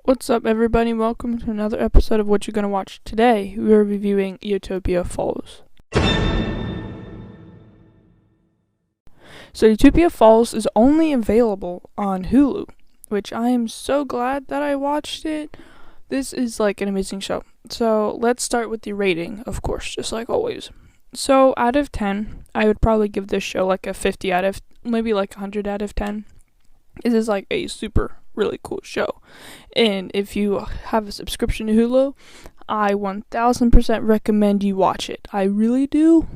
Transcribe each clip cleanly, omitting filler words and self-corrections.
What's up, everybody? Welcome to another episode of What You're Gonna Watch. Today, we are reviewing Utopia Falls. So, Utopia Falls is only available on Hulu, which I am so glad that I watched it. This is like an amazing show. So, let's start with the rating, of course, just like always. So, out of 10, I would probably give this show like a 50 out of, maybe like 100 out of 10. This is like a really cool show. And if you have a subscription to Hulu, I 1000% recommend you watch it. I really do.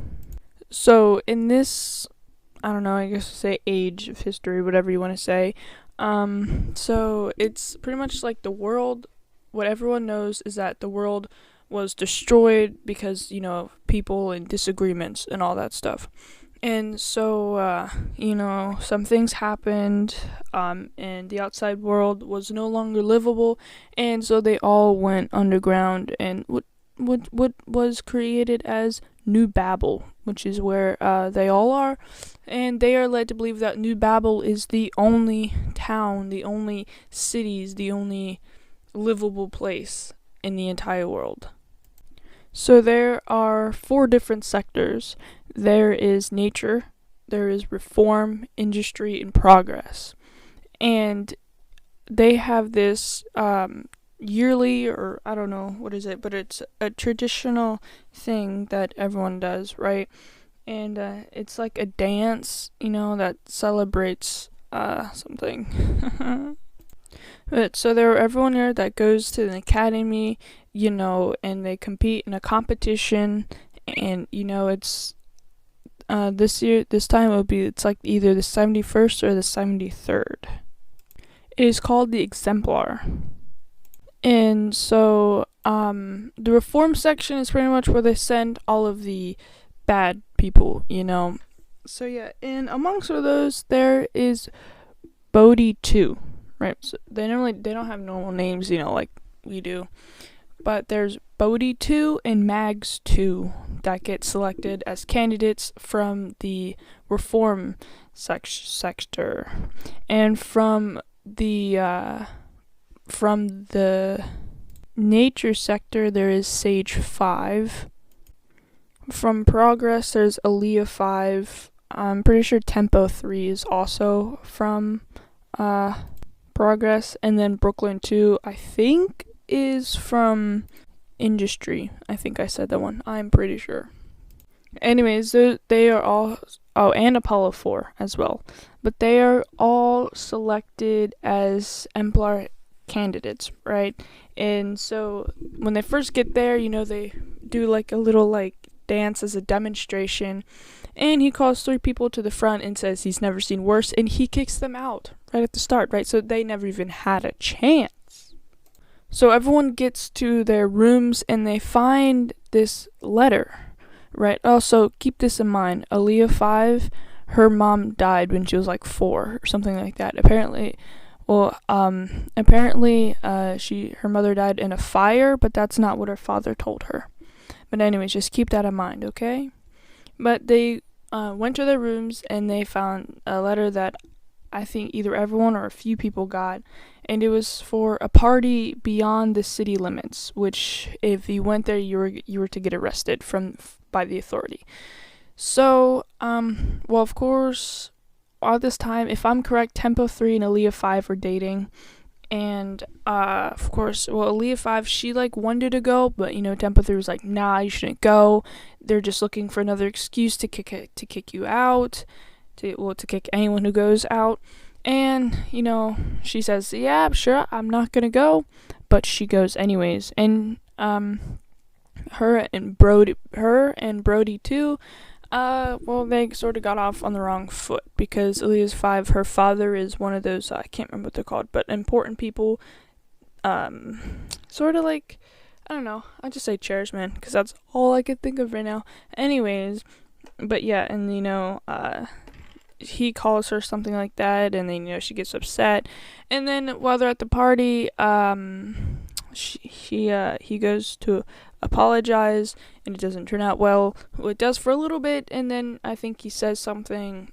So in this, I don't know, I guess say age of history, whatever you want to say. So it's pretty much like the world, what everyone knows is that the world was destroyed because, people and disagreements and all that stuff. And so, some things happened, and the outside world was no longer livable, and so they all went underground, and what was created as New Babel, which is where they all are, and they are led to believe that New Babel is the only town, the only cities, the only livable place in the entire world. So there are 4 different sectors. There is nature, there is reform, industry, and progress. And they have this yearly, or I don't know what is it, but it's a traditional thing that everyone does, right? And it's like a dance, that celebrates something. But so there are everyone here that goes to an academy, and they compete in a competition, and it's this time it's like either the 71st or the 73rd. It is called the Exemplar. And so the reform section is pretty much where they send all of the bad people, So yeah, and amongst those there is Bodhi 2. Right, so they don't have normal names, like we do. But there's Bodhi 2 and Mags 2 that get selected as candidates from the reform sector. And from the nature sector, there is Sage 5. From progress, there's Aaliyah 5. I'm pretty sure Tempo 3 is also from progress, and then Brooklyn 2 I think is from industry. I think I said that one. I'm pretty sure. Anyways, they are all and Apollo 4 as well, but they are all selected as Exemplar candidates, right? And so when they first get there, they do like a little dance as a demonstration, and he calls 3 people to the front and says he's never seen worse, and he kicks them out right at the start, right? So they never even had a chance. So everyone gets to their rooms and they find this letter, right? Also, keep this in mind, Aaliyah 5, her mom died when she was like 4 or something like that. Apparently her mother died in a fire, but that's not what her father told her. But anyways, just keep that in mind, okay? But they went to their rooms and they found a letter that I think either everyone or a few people got, and it was for a party beyond the city limits, which if you went there, you were to get arrested by the authority. So, of course, at this time, if I'm correct, Tempo 3 and Aaliyah 5 were dating. And, of course, Aaliyah 5, she, wanted to go, but, Tempo 3 was like, nah, you shouldn't go. They're just looking for another excuse to kick you out, to kick anyone who goes out. And, she says, yeah, sure, I'm not gonna go, but she goes anyways. And, her and Brody too, they sort of got off on the wrong foot, because Aaliyah's 5, her father is one of those, I can't remember what they're called, but important people, sort of like, I don't know, I just say chairman, because that's all I could think of right now. Anyways, but yeah, and he calls her something like that, and then, she gets upset, and then while they're at the party, he goes to apologize, and it doesn't turn out well. It does for a little bit, and then I think he says something,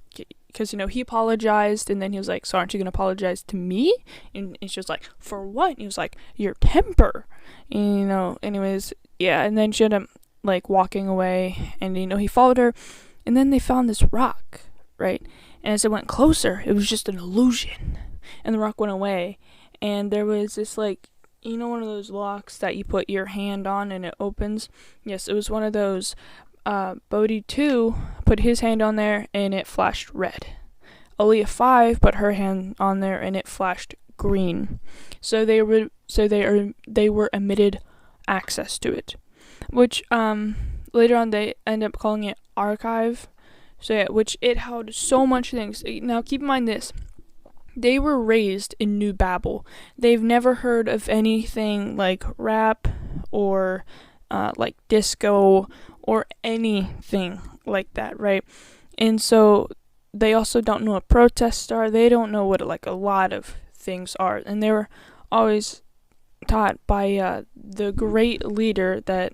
because he apologized, and then he was like, so aren't you gonna apologize to me? And she was like, for what? And he was like, your temper. And, anyways, yeah. And then she ended up like walking away, and he followed her, and then they found this rock, right? And as it went closer, it was just an illusion, and the rock went away, and there was this like, one of those locks that you put your hand on and it opens. Yes, it was one of those. Bodhi 2 put his hand on there and it flashed red. Aaliyah 5 put her hand on there and it flashed green. So they were emitted access to it, which later on they end up calling it archive. So yeah, which it held so much things. Now keep in mind this. They were raised in New Babel. They've never heard of anything like rap or like disco or anything like that, right? And so they also don't know what protests are. They don't know what like a lot of things are. And they were always taught by the great leader that,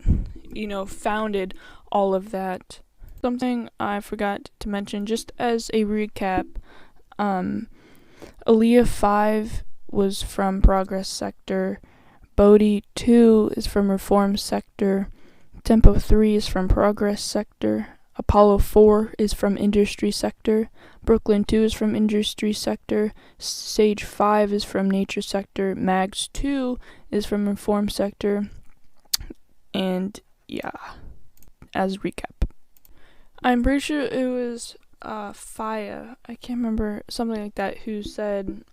founded all of that. Something I forgot to mention, just as a recap, Aaliyah 5 was from Progress Sector, Bodhi 2 is from Reform Sector, Tempo 3 is from Progress Sector, Apollo 4 is from Industry Sector, Brooklyn 2 is from Industry Sector, Sage 5 is from Nature Sector, Mags 2 is from Reform Sector, and yeah, as recap. I'm pretty sure it was Faya, I can't remember, something like that, who said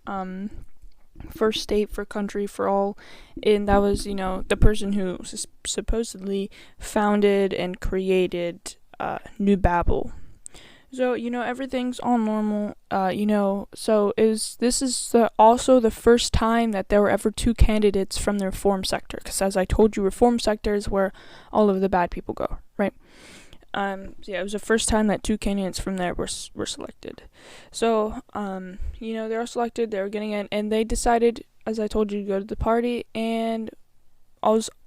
for state, for country, for all, and that was, the person who supposedly founded and created New Babel. So, everything's all normal, so this is also the first time that there were ever two candidates from the Reform Sector, because as I told you, Reform Sector is where all of the bad people go, right? So yeah, it was the first time that two candidates from there were selected. So, they were selected, they were getting in, and they decided, as I told you, to go to the party, and it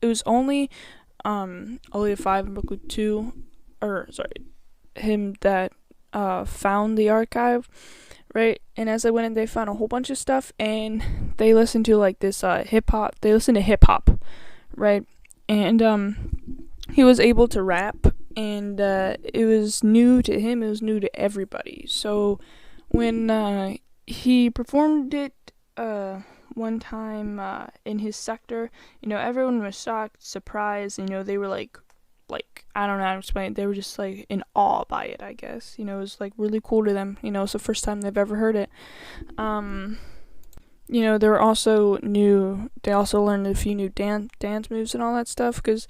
was only, Aaliyah 5 and Brooklyn 2, him that, found the archive, right? And as I went in, they found a whole bunch of stuff, and they listened to, like, this, hip-hop, they listened to hip-hop, right? And, he was able to rap, and it was new to him, it was new to everybody. So when he performed it one time in his sector, everyone was shocked, surprised, they were like I don't know how to explain it, they were just like in awe by it, I guess. It was like really cool to them, it's the first time they've ever heard it. They were also they also learned a few new dance moves and all that stuff, because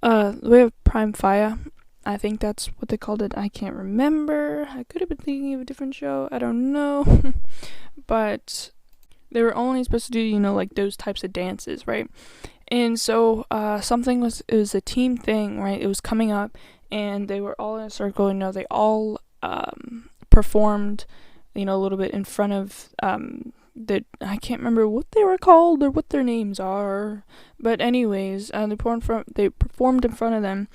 we have Prime Fire, I think that's what they called it. I can't remember. I could have been thinking of a different show. I don't know. But they were only supposed to do, like those types of dances, right? And so it was a team thing, right? It was coming up, and they were all in a circle. They all performed, a little bit in front of I can't remember what they were called or what their names are. But anyways, they performed in front of them.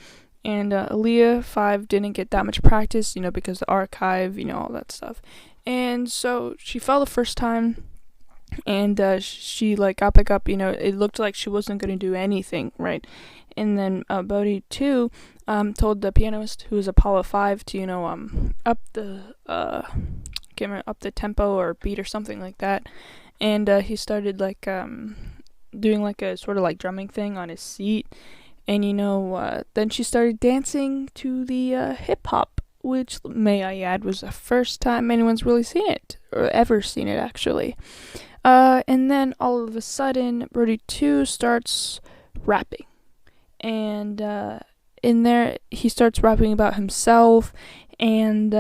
And Aaliyah 5 didn't get that much practice, because the archive, all that stuff. And so she fell the first time, and she got back up. It looked like she wasn't going to do anything, right? And then Bodhi 2 told the pianist, who was Apollo 5, to up the up the tempo or beat or something like that. And he started doing like a sort of like drumming thing on his seat. And then she started dancing to the hip-hop, which, may I add, was the first time anyone's really seen it, or ever seen it, actually. And then, all of a sudden, Brody 2 starts rapping. And in there, he starts rapping about himself, and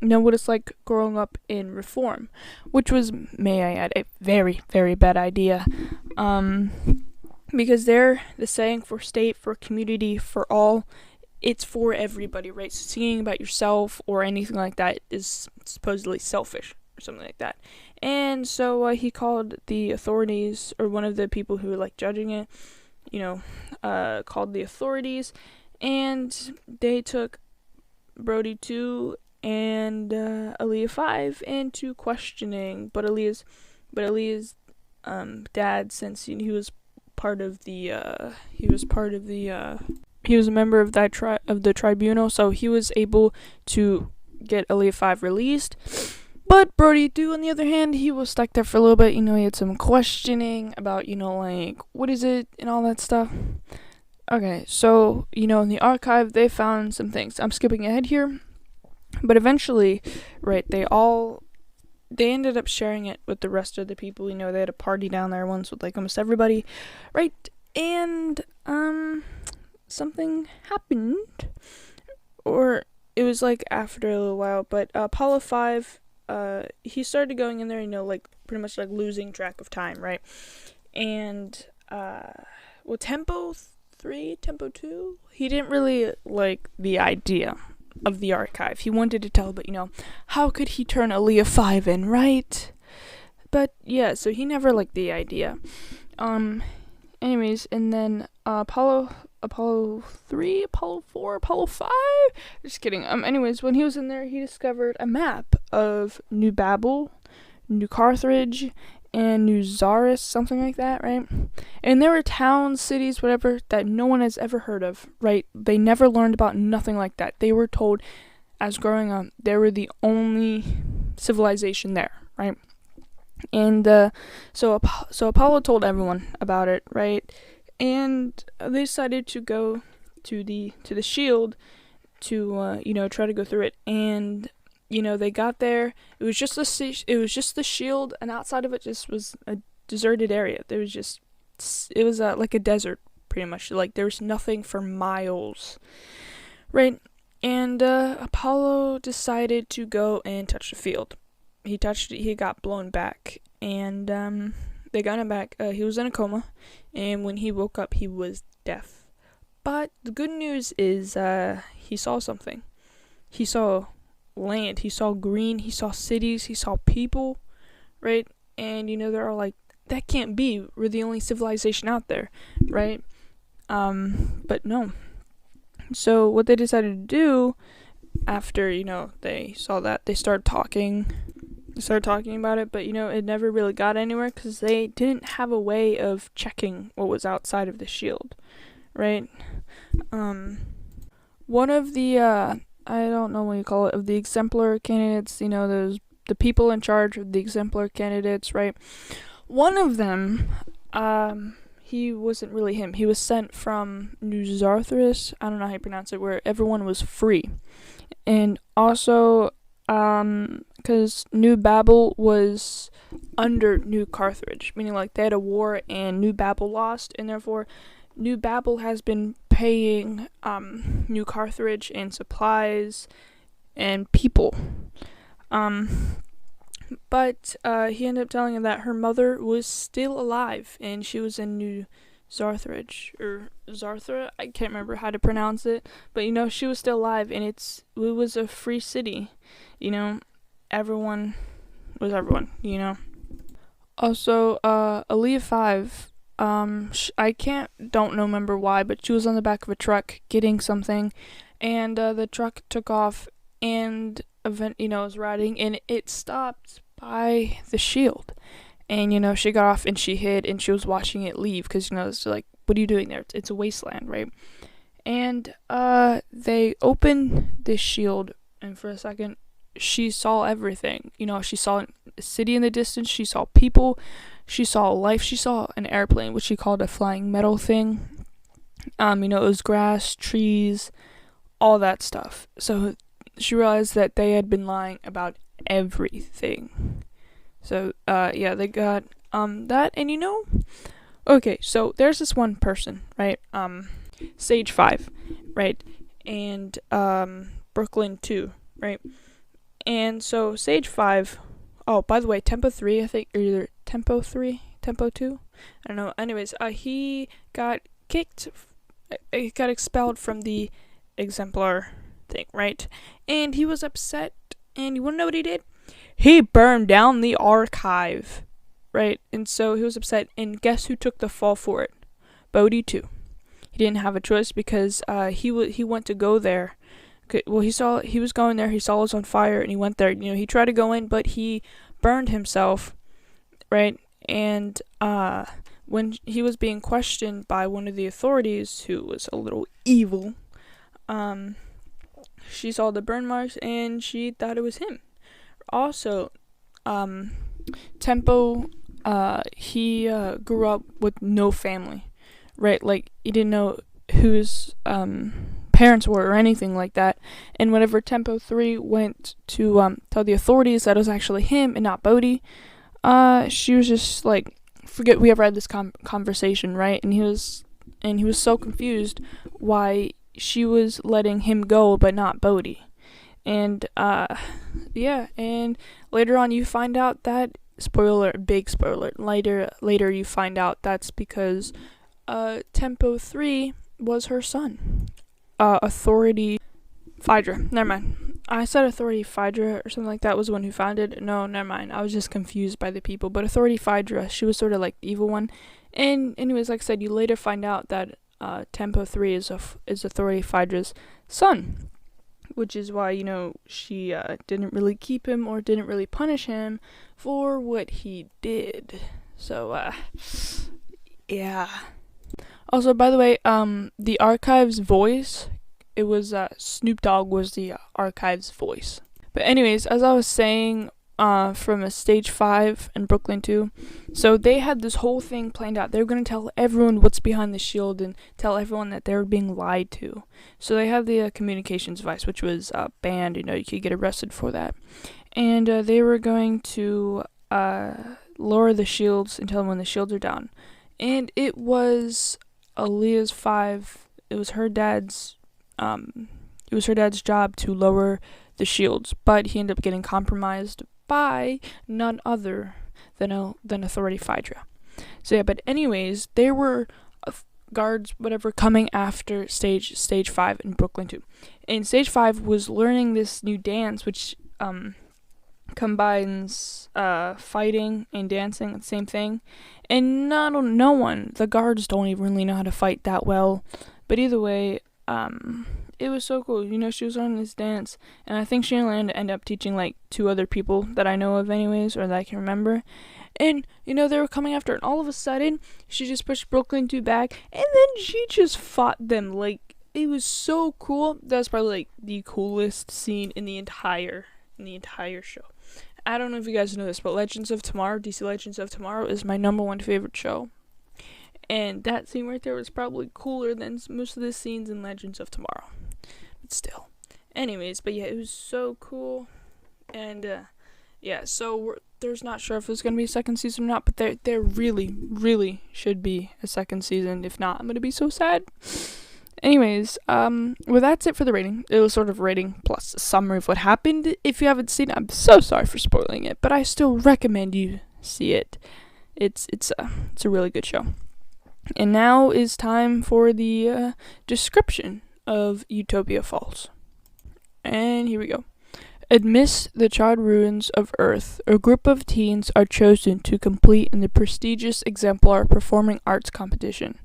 what it's like growing up in Reform, which was, may I add, a very, very bad idea. Because they're the saying for state, for community, for all, it's for everybody, right? So singing about yourself or anything like that is supposedly selfish or something like that. And so he called the authorities, or one of the people who were judging it, called the authorities, and they took Brody 2 and Aaliyah 5 into questioning, but Aaliyah's dad, since he was part of the he was a member of the tribunal, so he was able to get Aaliyah 5 released. But Brody 2, on the other hand, he was stuck there for a little bit. He had some questioning about, like, what is it and all that stuff. Okay, so, in the archive, they found some things. I'm skipping ahead here. But eventually, right, they ended up sharing it with the rest of the people. They had a party down there once with, like, almost everybody, right? And, something happened. Or it was, like, after a little while. But Apollo 5... he started going in there, like, pretty much, like, losing track of time, right? And, Tempo 3, Tempo 2, he didn't really like the idea of the archive. He wanted to tell, but, how could he turn Aaliyah 5 in, right? But, yeah, so he never liked the idea. Anyways, and then, Apollo 3, Apollo 4, Apollo 5? Just kidding. Anyways, when he was in there, he discovered a map of New Babel, New Carthage, and New Zaris, something like that, right? And there were towns, cities, whatever, that no one has ever heard of, right? They never learned about nothing like that. They were told, as growing up, they were the only civilization there, right? And, so Apollo told everyone about it, right? And they decided to go to the shield to try to go through it. And they got there. It was just the shield, and outside of it just was a deserted area. It was like a desert, pretty much. Like, there was nothing for miles, right? And Apollo decided to go and touch the field. He touched it. He got blown back, and they got him back. He was in a coma, and when he woke up, he was deaf. But the good news is he saw something. He saw land, he saw green, he saw cities, he saw people, right? And they're all like, that can't be, we're the only civilization out there, right? But no. So what they decided to do after they saw that, they started talking about it, but it never really got anywhere because they didn't have a way of checking what was outside of the shield, right? One of the I don't know what you call it, of the exemplar candidates, those the people in charge of the exemplar candidates, right? One of them, he wasn't really him. He was sent from New Zaris, I don't know how you pronounce it, where everyone was free. And also, because New Babel was under New Carthage, meaning like they had a war and New Babel lost, and therefore New Babel has been paying New Carthage in supplies and people. But he ended up telling her that her mother was still alive and she was in New Zarthridge or Zarthra. I can't remember how to pronounce it, but she was still alive, and it was a free city. Everyone was everyone. Also, Aaliyah 5. I don't remember why, but she was on the back of a truck getting something, and the truck took off, and was riding, and it stopped by the shield, and she got off and she hid, and she was watching it leave because it's like, what are you doing there? It's a wasteland, right? And they opened this shield, and for a second she saw everything. She saw a city in the distance, she saw people, she saw life, she saw an airplane, which she called a flying metal thing. It was grass, trees, all that stuff. So she realized that they had been lying about everything. So they got that, and okay, so there's this one person, right? Sage 5, right? And Brooklyn 2, right? And so Sage 5, oh, by the way, Tempo 3, I think, or either Tempo 3, Tempo 2, I don't know. Anyways, he got got expelled from the exemplar thing, right? And he was upset, and you wanna know what he did? He burned down the archive, right? And so he was upset, and guess who took the fall for it? Bodhi 2. He didn't have a choice because he went to go there Well, he was going there. He saw it was on fire, and he went there. He tried to go in, but he burned himself, right? And when he was being questioned by one of the authorities, who was a little evil, she saw the burn marks and she thought it was him. Also, Tempo, he grew up with no family, right? Like, he didn't know whose parents were or anything like that. And whenever Tempo 3 went to tell the authorities that it was actually him and not Bodhi, she was just like, forget we ever had this conversation, right? And he was so confused why she was letting him go but not Bodhi. And yeah, and later on you find out that, big spoiler, later you find out that's because Tempo 3 was her son. Authority Phaedra. Never mind. I said Authority Phaedra or something like that was the one who founded it. No, never mind. I was just confused by the people. But Authority Phaedra, she was sort of like the evil one. And anyways, like I said, you later find out that Tempo 3 is Authority Phaedra's son. Which is why, she didn't really keep him or didn't really punish him for what he did. So, yeah. Also, by the way, the Archive's voice, it was, Snoop Dogg was the Archive's voice. But anyways, as I was saying, from a Stage 5 in Brooklyn 2, so they had this whole thing planned out. They were going to tell everyone what's behind the shield and tell everyone that they were being lied to. So they had the communications device, which was banned. You could get arrested for that. And they were going to lower the shields and tell them when the shields are down. And it was Aaliyah's 5. It was her dad's. It was her dad's job to lower the shields, but he ended up getting compromised by none other than Authority Phaedra. So yeah, but anyways, there were guards, whatever, coming after stage 5 in Brooklyn 2. And Stage 5 was learning this new dance, which combines fighting and dancing, the same thing. And no one, the guards don't even really know how to fight that well. But either way, it was so cool. She was learning this dance, and I think she only ended up teaching like 2 other people that I know of anyways, or that I can remember. And, they were coming after her, and all of a sudden, she just pushed Brooklyn 2 back, and then she just fought them. Like, it was so cool. That was probably like the coolest scene in the entire show. I don't know if you guys know this, but Legends of Tomorrow, DC Legends of Tomorrow, is my number 1 favorite show. And that scene right there was probably cooler than most of the scenes in Legends of Tomorrow. But still. Anyways, but yeah, it was so cool. And, yeah, so there's not sure if it's going to be a second season or not, but there really, really should be a second season. If not, I'm going to be so sad. Anyways, well, that's it for the rating. It was sort of rating plus a summary of what happened. If you haven't seen it, I'm so sorry for spoiling it, but I still recommend you see it. It's a really good show. And now is time for the description of Utopia Falls. And here we go. Amidst the charred ruins of Earth, a group of teens are chosen to compete in the prestigious exemplar performing arts competition.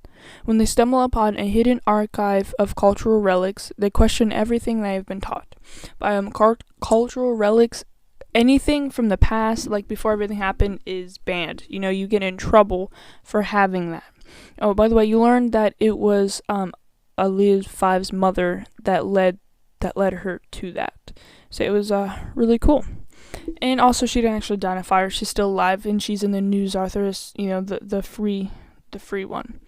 When they stumble upon a hidden archive of cultural relics, they question everything they have been taught. By cultural relics, anything from the past, like before everything happened, is banned. You get in trouble for having that. Oh, by the way, you learned that it was Aaliyah's 5's mother that led her to that. So it was really cool. And also, she didn't actually die in a fire. She's still alive, and she's in the news authors, the free one.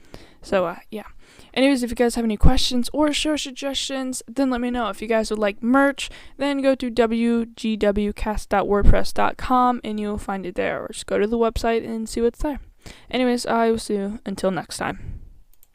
So yeah. Anyways, if you guys have any questions or show suggestions, then let me know. If you guys would like merch, then go to wgwcast.wordpress.com and you'll find it there. Or just go to the website and see what's there. Anyways, I will see you until next time.